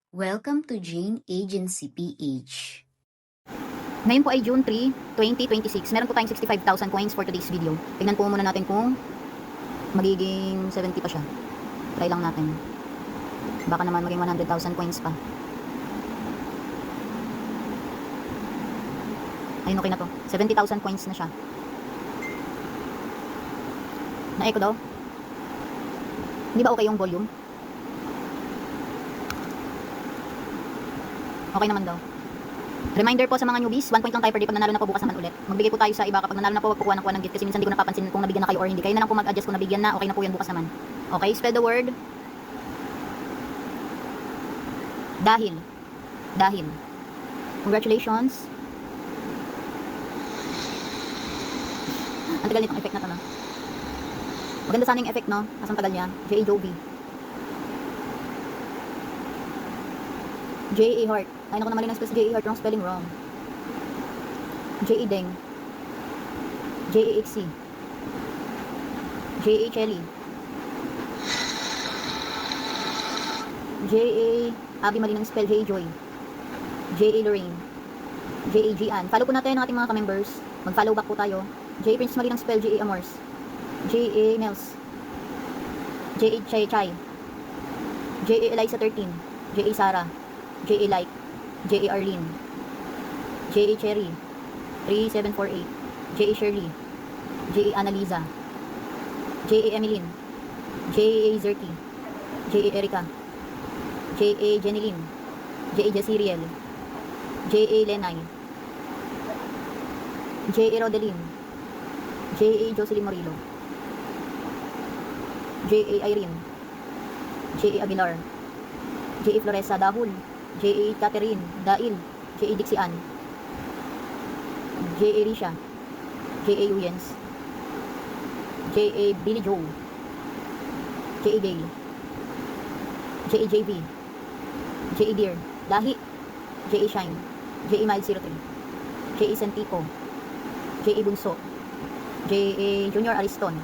Welcome to Jane Agency PH. Ngayon po ay June 3, 2026. Meron po tayong 65,000 coins for today's video. Tignan po muna natin kung magiging 70 pa siya. Try lang natin. Baka naman maging 100,000 coins pa. Ayun, okay na to. 70,000 coins na siya. Na-echo daw. Hindi ba okay yung volume? Okay naman daw. Reminder po sa mga newbies, 1 point lang tayo per day pag nanalo na po, bukas naman ulit. Magbigay po tayo sa iba, kapag nanalo na po, wag po kuha ng gift kasi minsan di ko napapansin kung nabigyan na kayo or hindi. Kayo na lang po mag-adjust kung nabigyan na, okay na po yan bukas naman. Okay, spread the word. Dahil. Congratulations. Ang tagal nitong effect na to, no? Maganda sana yung effect, no? Asang tagal niya. J.A. Jovi. J.A. Hart. Ay, naku, naman ng J.A. Hart. Wrong spelling, wrong. J.A. Deng. J.A. Ixi. J.A. Chelly. J.A. Abby, mali ng spell. J.A. Joy. J.A. Lorraine. J.A. Gian. Follow po natin ang ating mga ka-members. Mag-follow back po tayo. J.A. Prince mali ng spell. J.A. Amors. J.A. Mels. J.A. Chay Chay. J.A. Eliza 13. J.A. Sarah. J.A. Like. J.A. Arlene. J.A. Cherry. 3748. J.A. Shirley. J.A. Annalisa. J.A. Emeline. J.A. Zerky. J.A. Erica. J.A. Jeneline. J.A. Jasiriel. J.A. Lenay. J.A. Rodeline. J.A. Jocelyn Morillo. J.A. Irene. J.A. Aguilar. J.A. Floresa Dahul. J.A. Catherine Dail. J.A. Dixian. J.A. Risha. J.A. Uyens. J.A. Billy Joe. J.A. Gale. J.A. JB. J.A. Deer. Lahi. J.A. Shine. J.A. Mild 03. J.A. Santico. J.A. Bunso. J.A. Junior Ariston.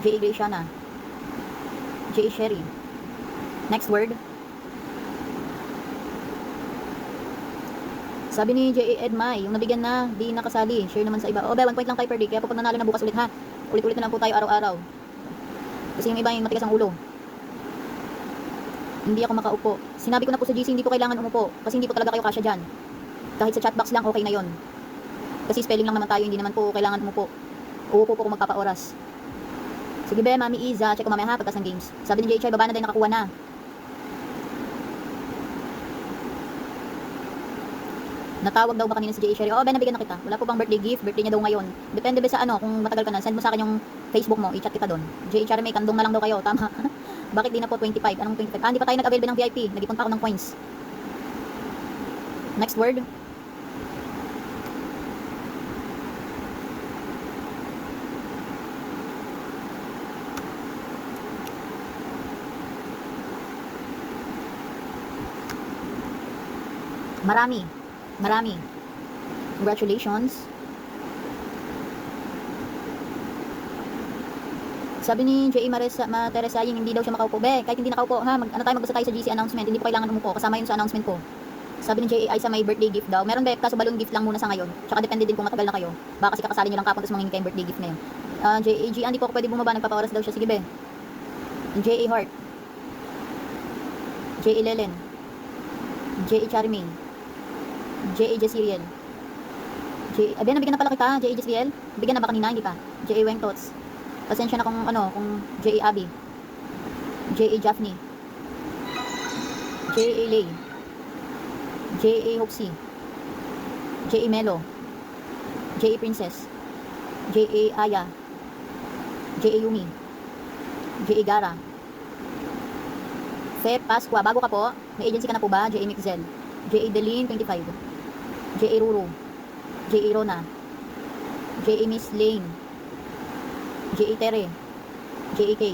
J.A. Graciana. J.A. Sherry. Next word. Sabi ni J.A. Edmay, yung nabigyan na, di nakasali. Share naman sa iba. O, 1 point lang tayo per day. Kaya po pag nanalo na bukas ulit, ha? Ulit-ulit na lang po tayo araw-araw. Kasi yung iba yung matigas ang ulo. Hindi ako makaupo. Sinabi ko na po sa GC, hindi ko kailangan umupo. Kasi hindi po talaga kayo kasya dyan. Kahit sa chatbox lang, okay na yon. Kasi spelling lang naman tayo, hindi naman po kailangan umupo. Uupo po kung magpapaoras. Sige be, Mami Iza, check ko mamaya ha, pagkas ng games. Sabi ni J.H. baba na din, nakakuha na. Natawag daw ba kanina si J.A. Sherry? Oo, nabigyan na kita. Wala po bang birthday gift? Birthday niya daw ngayon. Depende ba sa ano, kung matagal ka na, send mo sa akin yung Facebook mo, i-chat kita doon. J.A. Sherry, may kandong na lang daw kayo, tama. Bakit di na po 25? Anong 25? Hindi pa tayo nag-avail ng VIP. Nag-ipon pa ako ng coins. Next word. Marami. Congratulations. Sabi ni J.A. Materesaying, hindi daw siya makaupo. Be, kahit hindi nakaupo, ha? Magbasa tayo sa GC announcement. Hindi po kailangan umupo. Kasama yun sa announcement ko. Sabi ni J.A. Isa may birthday gift daw. Meron be, kaso balloon gift lang muna sa ngayon. Tsaka depende din kung matagal na kayo. Baka kasi kakasali nyo lang kapon, tapos mangingi kayong birthday gift na yun. J.A. G, hindi po ako pwede bumaba. Nagpapaoras daw siya. Sige be. J.A. Hart. J.A. Lelen. J.A. Charmaine. J.A. Jasiriel. Abi, nabigyan na pala kita, J.A. Jasiriel. Bigyan na ba kanina? Hindi pa. J.A. Weng Tots. Pasensya na kung J.A. Abby. J.A. Jaffney. J.A. Lay. J.A. Hoxie. J.A. Melo. J.A. Princess. J.A. Aya. J.A. Yumi. J.A. Gara. Feb Pasqua. Bago ka po, may agency ka na po ba? J.A. Mixel. J.A. Delin 25. J.A. Ruru. J.A. Rona. J.A. Miss Lane. J.A. Tere. J.A. K.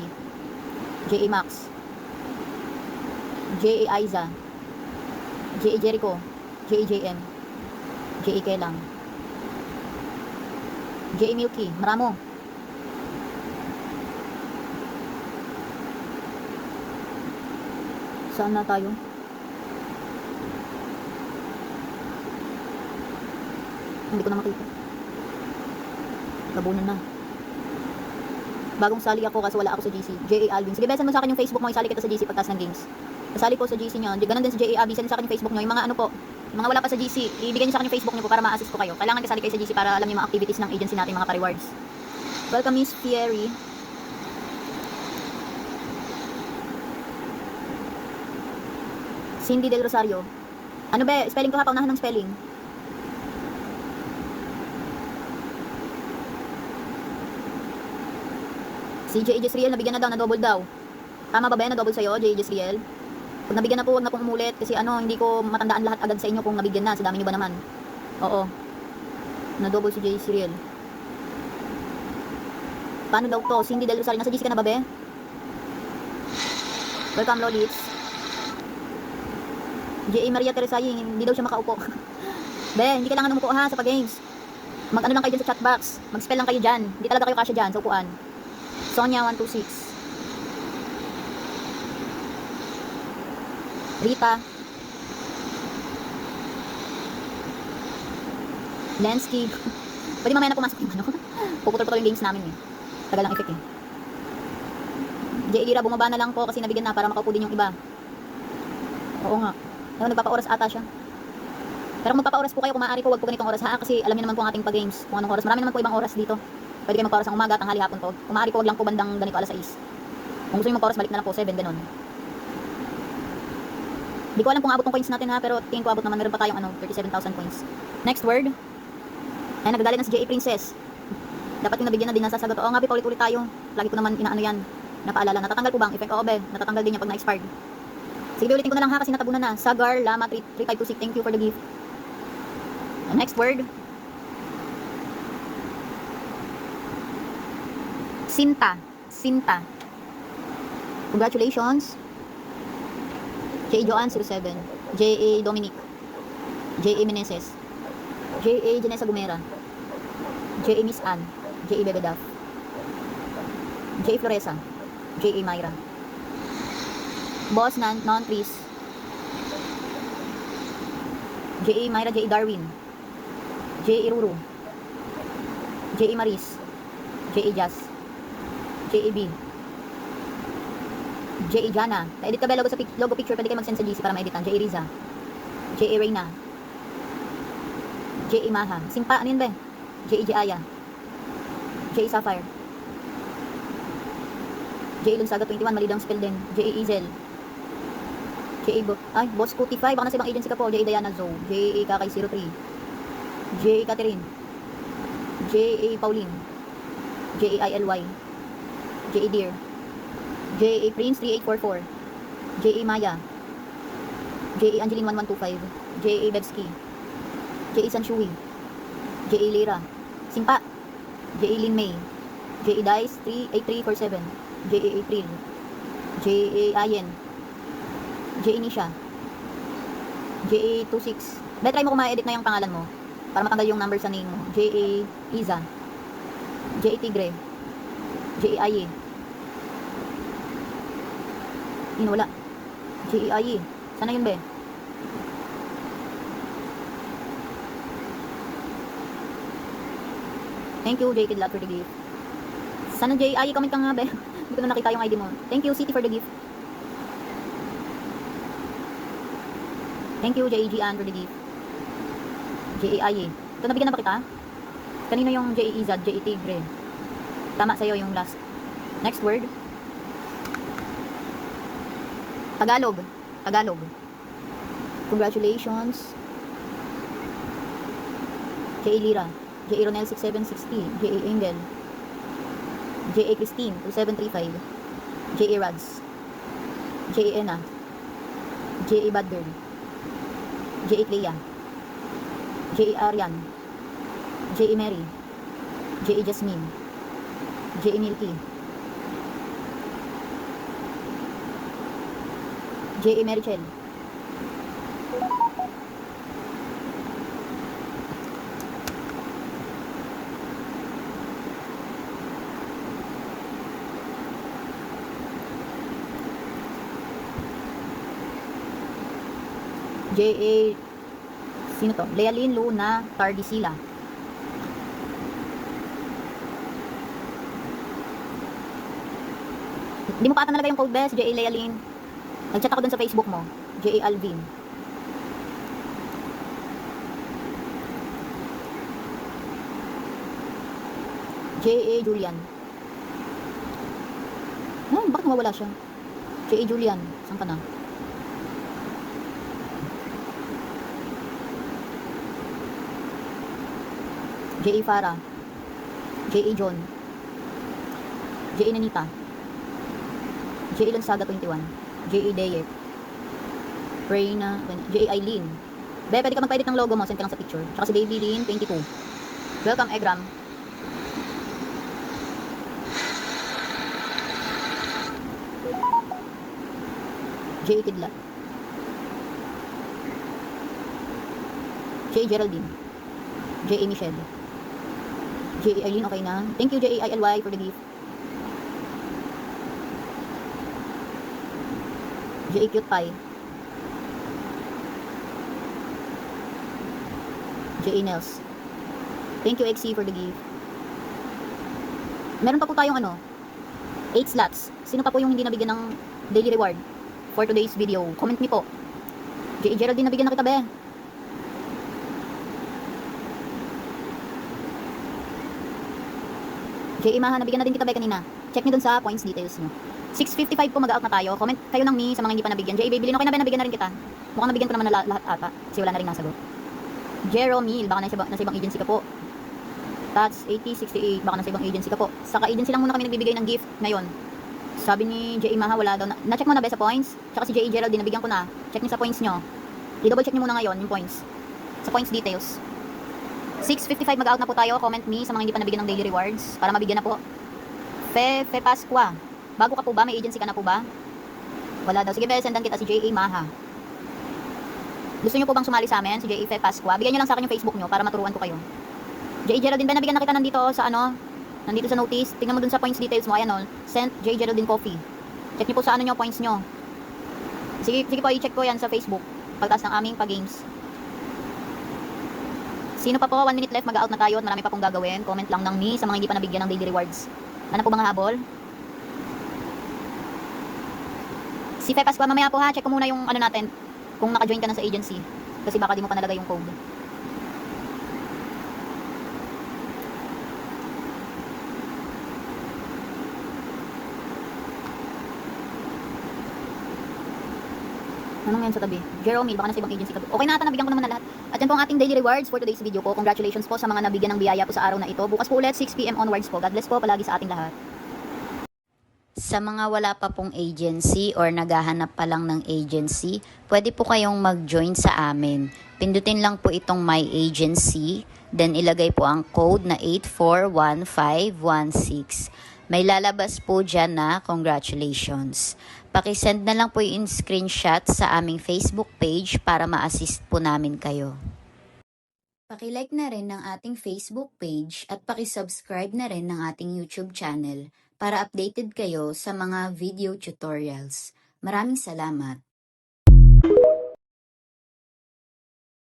J.A. Max. J.A. Aiza. J.A. Jericho. J.A. JM. J.A. Kelang. J.A. Milky. Maramo. Saan na tayo? Hindi ko na makita. Labunan na. Bagong sali ako kasi wala ako sa GC. J.A. Alvin. Sige, besan mo sa akin yung Facebook mo. Isali kita sa GC pagkas ng games. Kasali po sa GC nyo. Ganon din sa J.A. Alvin. Sali sa akin yung Facebook nyo. Yung mga ano po, yung mga wala pa sa GC, ibigay nyo sa akin yung Facebook nyo po para ma-assist ko kayo. Kailangan kasali kayo sa GC para alam yung mga activities ng agency natin, mga ka-rewards. Welcome, Miss Fieri. Cindy Del Rosario. Ano ba? Spelling ko ha, paunahan ng spelling. Si J.A. Jezriel, nabigyan na daw, na double daw. Tama ba ba yan, na double sa'yo, J.A. Jezriel? Pag nabigyan na po, huwag na pong umulit. Kasi ano, hindi ko matandaan lahat agad sa inyo kung nabigyan na. Sa dami nyo ba naman? Oo. Na double si J.A. Jezriel. Paano daw to? Cindy Del Rosario, nasa GC ka na ba, be? Welcome, Lolits. J.A. Maria Teresa, hindi daw siya makaupo. Be, hindi kailangan umupo ha sa pag-games. Mag-ano lang kayo dyan sa chat box. Mag-spell lang kayo dyan. Hindi talaga kayo kasya dyan sa upuan. Sonia 126. Rita. Lensky. Pwede mamaya na pumasok yung ano. Puputol-putol yung games namin eh. Tagal lang effect eh. J. Lira, bumaba na lang po kasi nabigyan na para makaupo din yung iba. Oo nga. Ano, nagpapa-oras ata siya. Pero kung magpapa-oras po kayo, kung maaari po, wag po ganitong oras ha. Kasi alam niyo naman po ang ating pag-games. Kung anong oras. Marami naman po ibang oras dito. Pwede kayo magpa-oras ang umaga, tanghali, hapon po. Kung maaari po, wag lang po bandang ganito alas 6. Kung gusto niyo magpa-oras, balik na lang po 7, ganun. Hindi ko alam kung abot ng coins natin ha, pero tingin ko abot naman. Meron pa tayong 37,000 coins. Next word. Ay, nagagalit na si J.A. Princess. Dapat yung nabigyan na din nasasagot. Oo nga, paulit-ulit tayo. Lagi ko naman inaano yan. Napaalala. Natatanggal po ba ang effect? Oo, be. Natatanggal din yan pag na-expired. Sige, ulitin ko na lang ha kasi natabunan na. Sagar Lama 3526. Thank you for the gift. Next word. Sinta. Sinta. Congratulations. J.A. Joanne 07. J.A. Dominic. J.A. Meneses. J.A. Janessa Gumera. J.A. Miss Ann. J.A. Bebedaf. J.A. Floresa. J.A. Myra. Boss Non-Tris. J.A. Myra. J.A. Darwin. J.A. Ruru. J.A. Maris. J.A. Jazz. J.A. B. J.A. Jana. Na-edit ka ba logo sa logo picture? Pwede kayo mag-send sa GC para ma-editan. J.A. Riza. J.A. Reyna. J.A. Maha. Simpa. Ano yun ba? J.A. Jaya. J.A. Sapphire. J.A. Lunsaga 21. Malidang spell din. J.A. Izel. J.A. Boss Kuti 5. Baka nasa ibang agency ka po. J.A. Diana Zoe. J.A. Kakay 03. J.A. Catherine. J.A. Pauline. J.A. ILY. J.A. Dear. J.A. Prince 3844. J.A. Maya. J.A. Angeline 1125. J.A. Bebski. J.A. Sanshui. J.A. Lira. Simpa. J.A. Lin May. J.A. Dice 38347. J.A. April. J.A. Ayen. J.A. Nisha. J.A. 26. Try mo kung ma-edit na yung pangalan mo para matanggal yung number sa name mo. J.A. Iza. J.A. Tigre. J.A. Aye. Yun, wala. J.A. Aye. Sana yun be? Thank you, J. Kidlat, for the gift. Sana J. Aye, comment ka nga be. Hindi ko na nakita yung ID mo. Thank you, City, for the gift. Thank you, J.A. Gian, for the gift. J.A. Aye. Ito, nabigyan na ba kita? Kanino yung J.A. Izad, J.A. Tigre? Tama sa'yo yung last. Next word. Tagalog. Tagalog. Congratulations. J.A. Lira. J.A. Ronel 6760. J.A. Engel. J.A. Christine 2735. J.A. Rads. J.A. Ena. J.A. Badgirl. J.A. Clea. J.A. Arian. J.A. Mary. J.A. Jasmine. J.A. Milky. J.A. Merichel. J.A. Sino to? Lealyn Luna Tardisila. Hindi mo pa ata nalagay yung code, Bes. J.A. Lealin. Nag-chat ako dun sa Facebook mo. J.A. Alvin. J.A. Julian. Ay, bakit nawawala siya? J.A. Julian. Saan ka na? J.A. Farah. J.A. John. J.A. Nanita. J.A. Lansaga 21. J.A. Deyek. Reyna. J.A. Eileen. Be, pwede ka magpa-edit ng logo mo. Send ka lang sa picture. Tsaka si Baby Lynn 22. Welcome, Egram. J.A. Kidlat. J.A. Geraldine. J.A. Michelle. J.A. Eileen, okay na. Thank you, J.A. ILY, for the gift. J.A. Cute Pie. J.A. Nels. Thank you, XC, for the gift. Meron pa po tayong 8 slots. Sino pa po yung hindi nabigyan ng daily reward for today's video? Comment niyo po. J.A. Geraldine, nabigyan na kita, be. J.A. Maha, nabigyan na din kita, be, kanina. Check niyo dun sa points details niyo. 6:55 po mag-out na tayo. Comment kayo ng me sa mga hindi pa nabigyan. J.A. Babylin, okay na ba? Nabigyan na rin kita. Mukhang nabigyan ko naman na lahat ata. Kasi wala na rin nasagot. Jeromil, baka nasa ibang agency ka po. Tats 8068, baka nasa ibang agency ka po. Sa ka-agency lang muna kami nagbibigay ng gift ngayon. Sabi ni J.A. Maha, wala daw na. Na-check mo na ba sa points? Tsaka si J.A. Geraldine, nabigyan ko na. Check niyo sa points nyo. I-double check niyo muna ngayon yung points. Sa points details. 6:55 mag-out na po tayo. Comment me sa mga hindi pa nabigyan ng daily rewards para mabigyan na po. Fe Pasqua. Bago ka po ba? May agency ka na po ba? Wala daw. Sige, sendan kita si J.A. Maha. Gusto niyo po bang sumali sa amin? Si J.A. Fe Pasqua. Bigyan niyo lang sa akin yung Facebook niyo para maturuan ko kayo. J.A. Geraldine, ba nabigyan na kita nandito sa nandito sa notice. Tingnan mo dun sa points details mo. Ayan Sent J. Geraldine Coffee. Check niyo po sa points niyo. Sige po, i-check ko yan sa Facebook. Pagtaas ng aming pag-games. Sino pa po? 1 minute left. Mag-out na tayo at marami pa pong gagawin. Comment lang ng me sa mga hindi pa nabigyan ng daily rewards. Ano po mga habol? Si Fe Pasqua, mamaya po ha, check ko muna yung natin, kung naka-join ka na sa agency. Kasi baka di mo pa nalagay yung code. Anong yan sa tabi? Jerome, baka nasa ibang agency ka. Okay na ata, nabigyan ko naman na lahat. At yan po ang ating daily rewards for today's video po. Congratulations po sa mga nabigyan ng biyaya po sa araw na ito. Bukas po ulit, 6 PM onwards po. God bless po palagi sa ating lahat. Sa mga wala pa pong agency or naghahanap pa lang ng agency, pwede po kayong mag-join sa amin. Pindutin lang po itong My Agency, then ilagay po ang code na 841516. May lalabas po dyan na congratulations. Pakisend na lang po yung screenshot sa aming Facebook page para ma-assist po namin kayo. Pakilike na rin ng ating Facebook page at pakisubscribe na rin ng ating YouTube channel para updated kayo sa mga video tutorials. Maraming salamat!